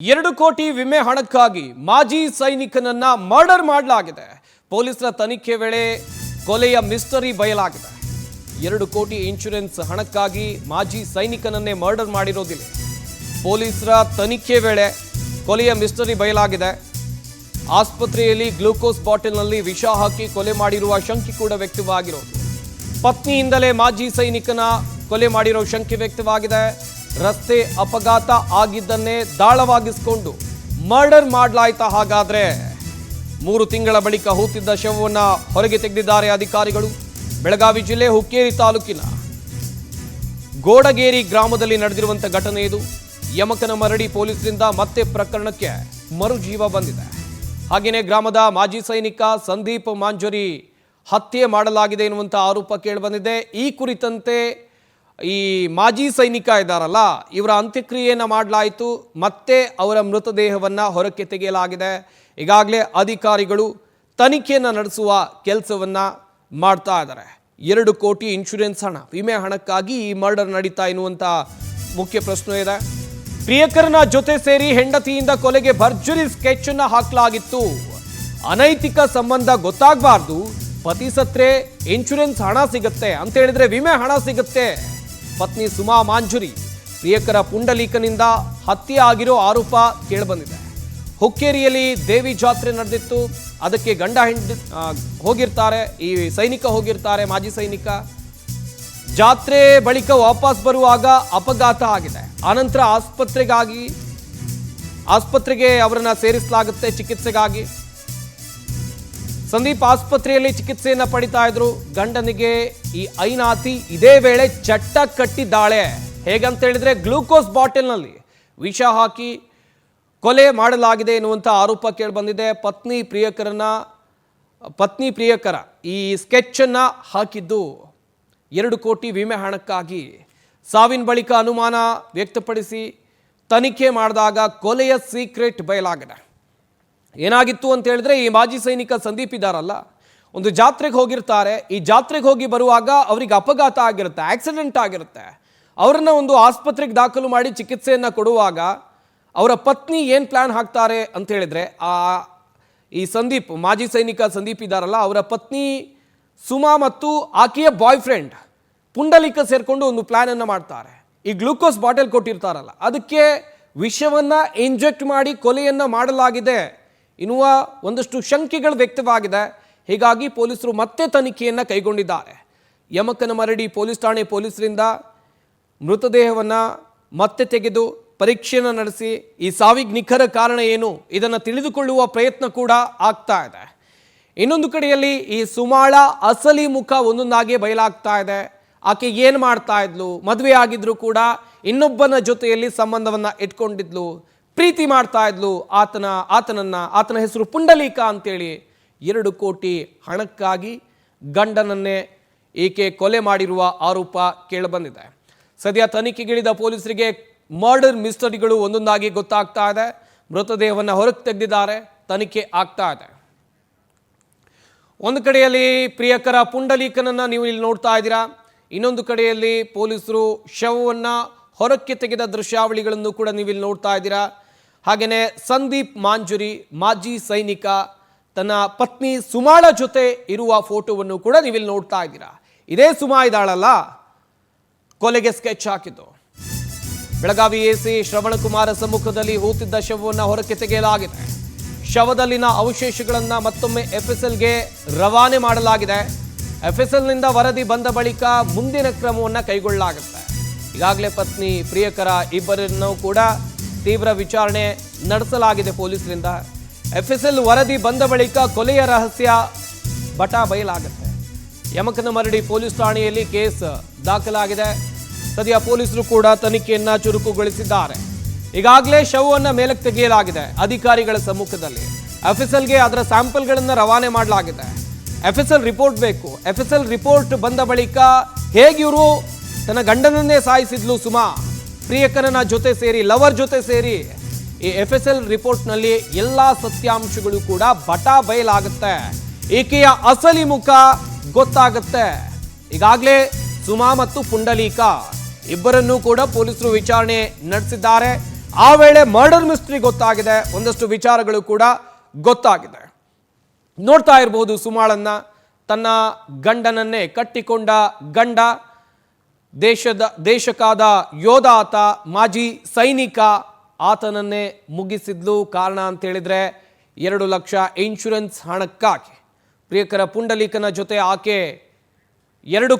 2 ಕೋಟಿ ವಿಮೆ ಹಣಕ್ಕಾಗಿ ಮಾಜಿ ಸೈನಿಕನನ್ನ ಮರ್ಡರ್ ಮಾಡಲಾಗಿದೆ. ಪೊಲೀಸರ ತನಿಖೆ ವೇಳೆ ಕೊಲೆಯ ಮಿಸ್ಟರಿ ಬಯಲಾಗಿದೆ. 2 ಕೋಟಿ ಇನ್ಶೂರೆನ್ಸ್ ಹಣಕ್ಕಾಗಿ ಮಾಜಿ ಸೈನಿಕನನ್ನೇ ಮರ್ಡರ್ ಮಾಡಿರೋದಿಲ್ಲ. ಪೊಲೀಸರ ತನಿಖೆ ವೇಳೆ ಕೊಲೆಯ ಮಿಸ್ಟರಿ ಬಯಲಾಗಿದೆ. ಆಸ್ಪತ್ರೆಯಲ್ಲಿ ಗ್ಲೂಕೋಸ್ ಬಾಟಲ್ನಲ್ಲಿ ವಿಷ ಹಾಕಿ ಕೊಲೆ ಮಾಡಿರುವ ಶಂಕೆ ಕೂಡ ವ್ಯಕ್ತವಾಗಿರೋದು. ಪತ್ನಿಯಿಂದಲೇ ಮಾಜಿ ಸೈನಿಕನ ಕೊಲೆ ಮಾಡಿರೋ ಶಂಕೆ ವ್ಯಕ್ತವಾಗಿದೆ. ರಸ್ತೆ ಅಪಘಾತ ಆಗಿದ್ದನ್ನೇ ದಾಳವಾಗಿಸಿಕೊಂಡು ಮರ್ಡರ್ ಮಾಡಲಾಯ್ತಾ? ಹಾಗಾದ್ರೆ 3 ತಿಂಗಳ ಬಳಿಕ ಹೂತಿದ್ದ ಶವವನ್ನು ಹೊರಗೆ ತೆಗೆದಿದ್ದಾರೆ ಅಧಿಕಾರಿಗಳು. ಬೆಳಗಾವಿ ಜಿಲ್ಲೆ ಹುಕ್ಕೇರಿ ತಾಲೂಕಿನ ಗೋಡಗೇರಿ ಗ್ರಾಮದಲ್ಲಿ ನಡೆದಿರುವಂತಹ ಘಟನೆ ಇದು. ಯಮಕನಮರಡಿ ಪೊಲೀಸರಿಂದ ಮತ್ತೆ ಪ್ರಕರಣಕ್ಕೆ ಮರುಜೀವ ಬಂದಿದೆ. ಹಾಗೆಯೇ ಗ್ರಾಮದ ಮಾಜಿ ಸೈನಿಕ ಸಂದೀಪ್ ಮಾಂಜರಿ ಹತ್ಯೆ ಮಾಡಲಾಗಿದೆ ಎನ್ನುವಂಥ ಆರೋಪ ಕೇಳಿಬಂದಿದೆ. ಈ ಕುರಿತಂತೆ ಈ ಮಾಜಿ ಸೈನಿಕ ಇದ್ದಾರಲ್ಲ, ಇವರ ಅಂತ್ಯಕ್ರಿಯೆಯನ್ನು ಮಾಡಲಾಯಿತು. ಮತ್ತೆ ಅವರ ಮೃತದೇಹವನ್ನು ಹೊರಕ್ಕೆ ತೆಗೆಯಲಾಗಿದೆ. ಈಗಾಗಲೇ ಅಧಿಕಾರಿಗಳು ತನಿಖೆಯನ್ನು ನಡೆಸುವ ಕೆಲಸವನ್ನು ಮಾಡ್ತಾ ಇದ್ದಾರೆ. 2 ಕೋಟಿ ಇನ್ಶೂರೆನ್ಸ್ ಹಣ, ವಿಮೆ ಹಣಕ್ಕಾಗಿ ಈ ಮರ್ಡರ್ ನಡೀತಾ ಎನ್ನುವಂಥ ಮುಖ್ಯ ಪ್ರಶ್ನೆ ಇದೆ. ಪ್ರಿಯಕರನ ಜೊತೆ ಸೇರಿ ಹೆಂಡತಿಯಿಂದ ಕೊಲೆಗೆ ಭರ್ಜರಿ ಸ್ಕೆಚ್ ಅನ್ನು ಹಾಕಲಾಗಿತ್ತು. ಅನೈತಿಕ ಸಂಬಂಧ ಗೊತ್ತಾಗಬಾರ್ದು, ಪತಿ ಸತ್ರೆ ಇನ್ಶೂರೆನ್ಸ್ ಹಣ ಸಿಗುತ್ತೆ ಅಂತ ಹೇಳಿದ್ರೆ ವಿಮೆ ಹಣ ಸಿಗುತ್ತೆ. ಪತ್ನಿ ಸುಮಾ ಮಾಂಜುರಿ ಪ್ರಿಯಕರ ಪುಂಡಲೀಕನಿಂದ ಹತ್ಯೆ ಆಗಿರೋ ಆರೋಪ ಕೇಳಿಬಂದಿದೆ. ಹುಕ್ಕೇರಿಯಲ್ಲಿ ದೇವಿ ಜಾತ್ರೆ ನಡೆದಿತ್ತು. ಅದಕ್ಕೆ ಗಂಡ ಹೆಂಡ ಹೋಗಿರ್ತಾರೆ, ಈ ಸೈನಿಕ ಹೋಗಿರ್ತಾರೆ, ಮಾಜಿ ಸೈನಿಕ. ಜಾತ್ರೆ ಬಳಿಕ ವಾಪಸ್ ಬರುವಾಗ ಅಪಘಾತ ಆಗಿದೆ. ಆನಂತರ ಆಸ್ಪತ್ರೆಗೆ ಅವರನ್ನ ಸೇರಿಸಲಾಗುತ್ತೆ ಚಿಕಿತ್ಸೆಗಾಗಿ. ಸಂದೀಪ್ ಆಸ್ಪತ್ರೆಯಲ್ಲಿ ಚಿಕಿತ್ಸೆಯನ್ನ ಪಡಿತಾ ಇದ್ರು. ಗಂಡನಿಗೆ ಈ ಐನಾತಿ ಇದೇ ವೇಳೆ ಚಟ್ಟ ಕಟ್ಟಿದ್ದಾಳೆ. ಹೇಗಂತ ಹೇಳಿದ್ರೆ ಗ್ಲೂಕೋಸ್ ಬಾಟಲ್ನಲ್ಲಿ ವಿಷ ಹಾಕಿ ಕೊಲೆ ಮಾಡಲಾಗಿದೆ ಎನ್ನುವಂಥ ಆರೋಪ ಕೇಳಿಬಂದಿದೆ. ಪತ್ನಿ ಪ್ರಿಯಕರ ಈ ಸ್ಕೆಚ್ ಅನ್ನ ಹಾಕಿದ್ದು 2 ಕೋಟಿ ವಿಮೆ ಹಣಕ್ಕಾಗಿ. ಸಾವಿನ ಬಳಿಕ ಅನುಮಾನ ವ್ಯಕ್ತಪಡಿಸಿ ತನಿಖೆ ಮಾಡಿದಾಗ ಕೊಲೆಯ ಸೀಕ್ರೆಟ್ ಬಯಲಾಗಿದೆ. ಏನಾಗಿತ್ತು ಅಂತ ಹೇಳಿದ್ರೆ, ಈ ಮಾಜಿ ಸೈನಿಕ ಸಂದೀಪ್ ಇದ್ದಾರಲ್ಲ, ಒಂದು ಜಾತ್ರೆಗೆ ಹೋಗಿರ್ತಾರೆ. ಈ ಜಾತ್ರೆಗೆ ಹೋಗಿ ಬರುವಾಗ ಅವರಿಗೆ ಅಪಘಾತ ಆಗಿರುತ್ತೆ, ಆಕ್ಸಿಡೆಂಟ್ ಆಗಿರುತ್ತೆ. ಅವರನ್ನ ಒಂದು ಆಸ್ಪತ್ರೆಗೆ ದಾಖಲು ಮಾಡಿ ಚಿಕಿತ್ಸೆಯನ್ನು ಕೊಡುವಾಗ ಅವರ ಪತ್ನಿ ಏನು ಪ್ಲಾನ್ ಹಾಕ್ತಾರೆ ಅಂತ ಹೇಳಿದ್ರೆ, ಈ ಸಂದೀಪ್ ಮಾಜಿ ಸೈನಿಕ ಸಂದೀಪ್ ಇದ್ದಾರಲ್ಲ, ಅವರ ಪತ್ನಿ ಸುಮಾ ಮತ್ತು ಆಕೆಯ ಬಾಯ್ ಫ್ರೆಂಡ್ ಪುಂಡಲೀಕ ಸೇರಿಕೊಂಡು ಒಂದು ಪ್ಲಾನನ್ನು ಮಾಡ್ತಾರೆ. ಈ ಗ್ಲೂಕೋಸ್ ಬಾಟಲ್ ಕೊಟ್ಟಿರ್ತಾರಲ್ಲ, ಅದಕ್ಕೆ ವಿಷವನ್ನು ಇಂಜೆಕ್ಟ್ ಮಾಡಿ ಕೊಲೆಯನ್ನು ಮಾಡಲಾಗಿದೆ ಎನ್ನುವ ಒಂದಷ್ಟು ಶಂಕೆಗಳು ವ್ಯಕ್ತವಾಗಿದೆ. ಹೀಗಾಗಿ ಪೊಲೀಸರು ಮತ್ತೆ ತನಿಖೆಯನ್ನು ಕೈಗೊಂಡಿದ್ದಾರೆ. ಯಮಕನಮರಡಿ ಪೊಲೀಸ್ ಠಾಣೆ ಪೊಲೀಸರಿಂದ ಮೃತದೇಹವನ್ನು ಮತ್ತೆ ತೆಗೆದು ಪರೀಕ್ಷೆಯನ್ನು ನಡೆಸಿ ಈ ಸಾವಿಗೆ ನಿಖರ ಕಾರಣ ಏನು ಇದನ್ನು ತಿಳಿದುಕೊಳ್ಳುವ ಪ್ರಯತ್ನ ಕೂಡ ಆಗ್ತಾ ಇದೆ. ಇನ್ನೊಂದು ಕಡೆಯಲ್ಲಿ ಈ ಸುಮಾಳ ಅಸಲಿ ಮುಖ ಒಂದೊಂದಾಗಿ ಬಯಲಾಗ್ತಾ ಇದೆ. ಆಕೆ ಏನು ಮಾಡ್ತಾ ಇದ್ಲು, ಮದುವೆ ಆಗಿದ್ರು ಕೂಡ ಇನ್ನೊಬ್ಬನ ಜೊತೆಯಲ್ಲಿ ಸಂಬಂಧವನ್ನು ಇಟ್ಕೊಂಡಿದ್ಲು, ಪ್ರೀತಿ ಮಾಡ್ತಾ ಇದ್ಲು ಆತನ ಹೆಸರು ಪುಂಡಲೀಕ ಅಂತೇಳಿ. 2 ಕೋಟಿ ಹಣಕ್ಕಾಗಿ ಗಂಡನನ್ನೇ ಈಕೆ ಕೊಲೆ ಮಾಡಿರುವ ಆರೋಪ ಕೇಳಿಬಂದಿದೆ. ಸದ್ಯ ತನಿಖೆಗಿಳಿದ ಪೊಲೀಸರಿಗೆ ಮರ್ಡರ್ ಮಿಸ್ಟರಿಗಳು ಒಂದೊಂದಾಗಿ ಗೊತ್ತಾಗ್ತಾ ಇದೆ. ಮೃತದೇಹವನ್ನು ಹೊರಗೆ ತೆಗೆದಿದ್ದಾರೆ, ತನಿಖೆ ಆಗ್ತಾ ಇದೆ. ಒಂದು ಕಡೆಯಲ್ಲಿ ಪ್ರಿಯಕರ ಪುಂಡಲೀಕನನ್ನು ನೀವು ಇಲ್ಲಿ ನೋಡ್ತಾ ಇದ್ದೀರಾ. ಇನ್ನೊಂದು ಕಡೆಯಲ್ಲಿ ಪೊಲೀಸರು ಶವವನ್ನು ಹೊರಕ್ಕೆ ತೆಗೆದ ದೃಶ್ಯಾವಳಿಗಳನ್ನು ಕೂಡ ನೀವಿಲ್ಲಿ ನೋಡ್ತಾ ಇದ್ದೀರಾ. ಹಾಗೆಯೇ ಸಂದೀಪ್ ಮಾಂಜುರಿ ಮಾಜಿ ಸೈನಿಕ ತನ್ನ ಪತ್ನಿ ಸುಮಾಳ ಜೊತೆ ಇರುವ ಫೋಟೋವನ್ನು ಕೂಡ ನೀವಿಲ್ಲಿ ನೋಡ್ತಾ ಇದ್ದೀರಾ. ಇದೇ ಸುಮಾ ಇದ್ದಾಳಲ್ಲ ಕೊಲೆಗೆ ಸ್ಕೆಚ್ ಹಾಕಿದ್ದು. ಬೆಳಗಾವಿ ಎಸಿ ಶ್ರವಣಕುಮಾರ ಸಮ್ಮುಖದಲ್ಲಿ ಹೂತಿದ್ದ ಶವವನ್ನು ಹೊರಕ್ಕೆ ತೆಗೆಯಲಾಗಿದೆ. ಶವದಲ್ಲಿನ ಅವಶೇಷಗಳನ್ನು ಮತ್ತೊಮ್ಮೆ FSLಗೆ ರವಾನೆ ಮಾಡಲಾಗಿದೆ. FSLನಿಂದ ವರದಿ ಬಂದ ಬಳಿಕ ಮುಂದಿನ ಕ್ರಮವನ್ನು ಕೈಗೊಳ್ಳಲಾಗುತ್ತೆ. ಈಗಾಗಲೇ ಪತ್ನಿ ಪ್ರಿಯಕರ ಇಬ್ಬರನ್ನು ಕೂಡ ತೀವ್ರ ವಿಚಾರಣೆ ನಡೆಸಲಾಗಿದೆ ಪೊಲೀಸರಿಂದ. FSL ವರದಿ ಬಂದ ಬಳಿಕ ಕೊಲೆಯ ರಹಸ್ಯ ಬಯಲಾಗುತ್ತೆ. ಯಮಕನಮರಡಿ ಪೊಲೀಸ್ ಠಾಣೆಯಲ್ಲಿ ಕೇಸ್ ದಾಖಲಾಗಿದೆ. ಸದ್ಯ ಪೊಲೀಸರು ಕೂಡ ತನಿಖೆಯನ್ನು ಚುರುಕುಗೊಳಿಸಿದ್ದಾರೆ. ಈಗಾಗಲೇ ಶವವನ್ನು ಮೇಲಕ್ಕೆ ತೆಗೆಯಲಾಗಿದೆ ಅಧಿಕಾರಿಗಳ ಸಮ್ಮುಖದಲ್ಲಿ. FSLಗೆ ಅದರ ಸ್ಯಾಂಪಲ್ಗಳನ್ನು ರವಾನೆ ಮಾಡಲಾಗಿದೆ. FSL ರಿಪೋರ್ಟ್ ಬೇಕು. FSL ರಿಪೋರ್ಟ್ ಬಂದ ಬಳಿಕ ಹೇಗೆ ಇವರು ತನ್ನ ಗಂಡನನ್ನೇ ಸಾಯಿಸಿದ್ಲು ಸುಮಾ, ಪ್ರಿಯಕರನ ಜೊತೆ ಸೇರಿ, ಲವರ್ ಜೊತೆ ಸೇರಿ, ಈ FSL ರಿಪೋರ್ಟ್ನಲ್ಲಿ ಎಲ್ಲ ಸತ್ಯಾಂಶಗಳು ಕೂಡ ಬಯಲಾಗುತ್ತೆ. ಈಕೆಯ ಅಸಲಿ ಮುಖ ಗೊತ್ತಾಗುತ್ತೆ. ಈಗಾಗಲೇ ಸುಮಾ ಮತ್ತು ಪುಂಡಲೀಕ ಇಬ್ಬರನ್ನೂ ಕೂಡ ಪೊಲೀಸರು ವಿಚಾರಣೆ ನಡೆಸಿದ್ದಾರೆ. ಆ ವೇಳೆ ಮರ್ಡರ್ ಮಿಸ್ಟ್ರಿ ಗೊತ್ತಾಗಿದೆ, ಒಂದಷ್ಟು ವಿಚಾರಗಳು ಕೂಡ ಗೊತ್ತಾಗಿದೆ. ನೋಡ್ತಾ ಇರಬಹುದು ಸುಮಾಳನ್ನ, ತನ್ನ ಗಂಡನನ್ನೇ ಕಟ್ಟಿಕೊಂಡ ಗಂಡ, ದೇಶಕ್ಕಾದ ಯೋಧ ಆತ, ಮಾಜಿ ಸೈನಿಕ, ಆತನನ್ನೇ ಮುಗಿಸಿದ್ಲು. ಕಾರಣ ಅಂತ ಹೇಳಿದ್ರೆ 2 ಲಕ್ಷ ಇನ್ಶೂರೆನ್ಸ್ ಹಣಕ್ಕಾಗಿ. ಪ್ರಿಯಕರ ಪುಂಡಲೀಕನ ಜೊತೆ ಆಕೆ 2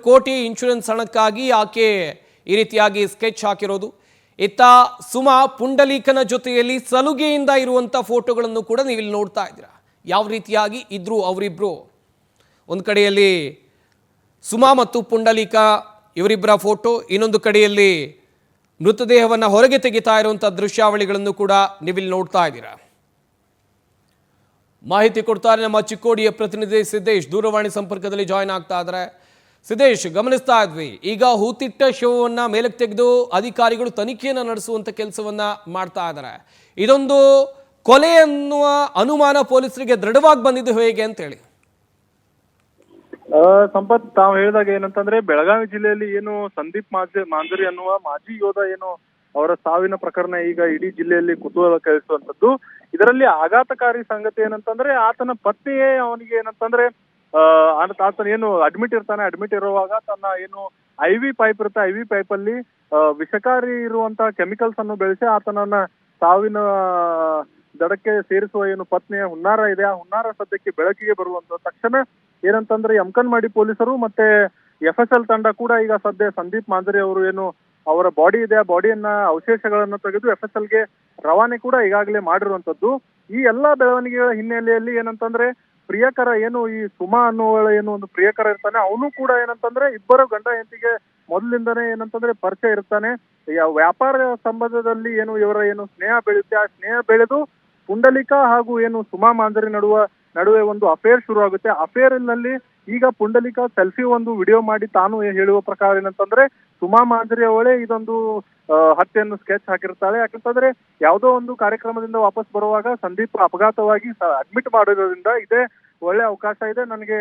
ಕೋಟಿ ಇನ್ಶೂರೆನ್ಸ್ ಹಣಕ್ಕಾಗಿ ಆಕೆ ಈ ರೀತಿಯಾಗಿ ಸ್ಕೆಚ್ ಹಾಕಿರೋದು. ಇತ್ತ ಸುಮಾ ಪುಂಡಲೀಕನ ಜೊತೆಯಲ್ಲಿ ಸಲುಗೆಯಿಂದ ಇರುವಂಥ ಫೋಟೋಗಳನ್ನು ಕೂಡ ನೀವಿಲ್ಲಿ ನೋಡ್ತಾ ಇದ್ದೀರಾ. ಯಾವ ರೀತಿಯಾಗಿ ಇದ್ರು ಅವರಿಬ್ರು. ಒಂದು ಕಡೆಯಲ್ಲಿ ಸುಮಾ ಮತ್ತು ಪುಂಡಲೀಕ ಇವರಿಬ್ಬರ ಫೋಟೋ, ಇನ್ನೊಂದು ಕಡೆಯಲ್ಲಿ ಮೃತದೇಹವನ್ನು ಹೊರಗೆ ತೆಗಿತಾ ಇರುವಂಥ ದೃಶ್ಯಾವಳಿಗಳನ್ನು ಕೂಡ ನೀವಿಲ್ಲಿ ನೋಡ್ತಾ ಇದ್ದೀರಾ. ಮಾಹಿತಿ ಕೊಡ್ತಾರೆ ನಮ್ಮ ಚಿಕ್ಕೋಡಿಯ ಪ್ರತಿನಿಧಿ ಸಿದ್ದೇಶ್, ದೂರವಾಣಿ ಸಂಪರ್ಕದಲ್ಲಿ ಜಾಯ್ನ್ ಆಗ್ತಾ ಇದ್ದಾರೆ. ಸಿದ್ದೇಶ್, ಗಮನಿಸ್ತಾ ಇದ್ವಿ, ಈಗ ಹೂತಿಟ್ಟ ಶವವನ್ನ ಮೇಲಕ್ಕೆ ತೆಗೆದು ಅಧಿಕಾರಿಗಳು ತನಿಖೆಯನ್ನು ನಡೆಸುವಂತ ಕೆಲಸವನ್ನ ಮಾಡ್ತಾ ಇದ್ದಾರೆ. ಇದೊಂದು ಕೊಲೆ ಅನ್ನುವ ಅನುಮಾನ ಪೊಲೀಸರಿಗೆ ದೃಢವಾಗಿ ಬಂದಿದ್ದು ಹೇಗೆ ಅಂತ ಹೇಳಿ? ಸಂಪತ್, ತಾವು ಹೇಳಿದಾಗ ಏನಂತಂದ್ರೆ ಬೆಳಗಾವಿ ಜಿಲ್ಲೆಯಲ್ಲಿ ಏನು ಸಂದೀಪ್ ಮಾಂಜರಿ ಅನ್ನುವ ಮಾಜಿ ಯೋಧ ಏನು ಅವರ ಸಾವಿನ ಪ್ರಕರಣ ಈಗ ಇಡೀ ಜಿಲ್ಲೆಯಲ್ಲಿ ಕುತೂಹಲ ಕೇಳಿಸುವಂತದ್ದು. ಇದರಲ್ಲಿ ಆಘಾತಕಾರಿ ಸಂಗತಿ ಏನಂತಂದ್ರೆ ಆತನ ಪತ್ನಿಯೇ ಅವನಿಗೆ ಏನಂತಂದ್ರೆ ಆತನ ಏನು ಅಡ್ಮಿಟ್ ಇರುವಾಗ ತನ್ನ ಏನು IV ಪೈಪ್ ಇರುತ್ತೆ, IV ಪೈಪ್ ಅಲ್ಲಿ ವಿಷಕಾರಿ ಇರುವಂತ ಕೆಮಿಕಲ್ಸ್ ಅನ್ನು ಬೆಳೆಸಿ ಆತನನ್ನ ಸಾವಿನ ದಡಕ್ಕೆ ಸೇರಿಸುವ ಏನು ಪತ್ನಿಯ ಹುನ್ನಾರ ಇದೆ, ಆ ಹುನ್ನಾರ ಸದ್ಯಕ್ಕೆ ಬೆಳಕಿಗೆ ಬರುವಂತ ತಕ್ಷಣ ಏನಂತಂದ್ರೆ ಯಮಕನ್ಮಡಿ ಪೊಲೀಸರು ಮತ್ತೆ FSL ತಂಡ ಕೂಡ ಈಗ ಸದ್ಯ ಸಂದೀಪ್ ಮಾಂಜರಿ ಅವರು ಏನು ಅವರ ಬಾಡಿ ಇದೆ, ಆ ಬಾಡಿಯನ್ನ ಅವಶೇಷಗಳನ್ನ ತೆಗೆದು FSLಗೆ ರವಾನೆ ಕೂಡ ಈಗಾಗಲೇ ಮಾಡಿರುವಂತದ್ದು. ಈ ಎಲ್ಲಾ ಬೆಳವಣಿಗೆಗಳ ಹಿನ್ನೆಲೆಯಲ್ಲಿ ಏನಂತಂದ್ರೆ ಪ್ರಿಯಕರ ಏನು ಈ ಸುಮಾ ಅನ್ನುವಳ ಏನು ಒಂದು ಪ್ರಿಯಕರ ಇರ್ತಾನೆ, ಅವನು ಕೂಡ ಏನಂತಂದ್ರೆ ಇಬ್ಬರು ಗಂಡ ಹೆಂಡತಿಗೆ ಮೊದಲಿಂದನೇ ಏನಂತಂದ್ರೆ ಪರಿಚಯ ಇರ್ತಾನೆ. ವ್ಯಾಪಾರ ಸಂಬಂಧದಲ್ಲಿ ಏನು ಇವರ ಏನು ಸ್ನೇಹ ಬೆಳೆಯುತ್ತೆ, ಆ ಸ್ನೇಹ ಬೆಳೆದು ಪುಂಡಲಿಕ ಹಾಗೂ ಏನು ಸುಮಾ ಮಾಂಜರಿ ನಡುವೆ ಒಂದು ಅಫೇರ್ ಶುರು ಆಗುತ್ತೆ. ಅಫೇರ್ ನಲ್ಲಿ ಈಗ ಪುಂಡಲಿಕ ಸೆಲ್ಫಿ ಒಂದು ವಿಡಿಯೋ ಮಾಡಿ ತಾನು ಹೇಳುವ ಪ್ರಕಾರ ಏನಂತಂದ್ರೆ ಸುಮಾ ಮಾಂಜರಿ ಅವಳೇ ಇದೊಂದು ಹತ್ಯೆಯನ್ನು ಸ್ಕೆಚ್ ಹಾಕಿರ್ತಾಳೆ. ಯಾಕಂತಂದ್ರೆ ಯಾವುದೋ ಒಂದು ಕಾರ್ಯಕ್ರಮದಿಂದ ವಾಪಸ್ ಬರುವಾಗ ಸಂದೀಪ್ ಅಪಘಾತವಾಗಿ ಅಡ್ಮಿಟ್ ಮಾಡಿರೋದ್ರಿಂದ ಇದೇ ಒಳ್ಳೆ ಅವಕಾಶ ಇದೆ, ನನಗೆ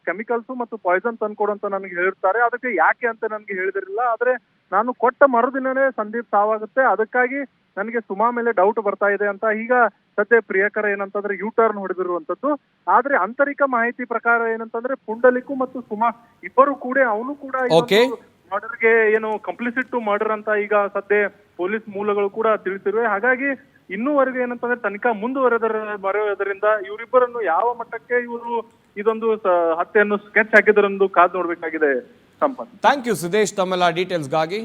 ಕೆಮಿಕಲ್ಸ್ ಮತ್ತು ಪಾಯ್ಸನ್ ತಂದ್ಕೊಡು ಅಂತ ನನಗೆ ಹೇಳಿರ್ತಾರೆ. ಅದಕ್ಕೆ ಯಾಕೆ ಅಂತ ನನಗೆ ಹೇಳಿದಿರಲಿಲ್ಲ, ಆದ್ರೆ ನಾನು ಕೊಟ್ಟ ಮರುದಿನನೇ ಸಂದೀಪ್ ಸಾವಾಗುತ್ತೆ, ಅದಕ್ಕಾಗಿ ನನಗೆ ಸುಮಾ ಮೇಲೆ ಡೌಟ್ ಬರ್ತಾ ಇದೆ ಅಂತ ಈಗ ಸದ್ಯ ಪ್ರಿಯಕರ ಏನಂತಂದ್ರೆ ಟರ್ನ್ ಹೊಡೆದಿರುವಂತದ್ದು. ಆದ್ರೆ ಆಂತರಿಕ ಮಾಹಿತಿ ಪ್ರಕಾರ ಏನಂತಂದ್ರೆ ಪುಂಡಲಿಕು ಮತ್ತು ಸುಮಾ ಇಬ್ಬರು ಕೂಡ ಅವನು ಕೂಡ ಮರ್ಡರ್ಗೆ ಏನು ಕಂಪ್ಲಿಸಿಟ್ ಟು ಮರ್ಡರ್ ಅಂತ ಈಗ ಸದ್ಯ ಪೊಲೀಸ್ ಮೂಲಗಳು ಕೂಡ ತಿಳಿಸಿರುವೆ. ಹಾಗಾಗಿ ಇನ್ನೂವರೆಗೂ ಏನಂತಂದ್ರೆ ತನಿಖಾ ಮುಂದುವರೆದರಿಂದ ಇವರಿಬ್ಬರನ್ನು ಯಾವ ಮಟ್ಟಕ್ಕೆ ಇವರು ಇದೊಂದು ಹತ್ಯೆಯನ್ನು ಸ್ಕೆಚ್ ಹಾಕಿದರೆಂದು ಕಾದು ನೋಡ್ಬೇಕಾಗಿದೆ. ಸಂಪತ್, ಥ್ಯಾಂಕ್ ಯು ಸಿದ್ದೇಶ್ ತಮ್ಮೆಲ್ಲ ಡೀಟೇಲ್ಸ್ಗಾಗಿ.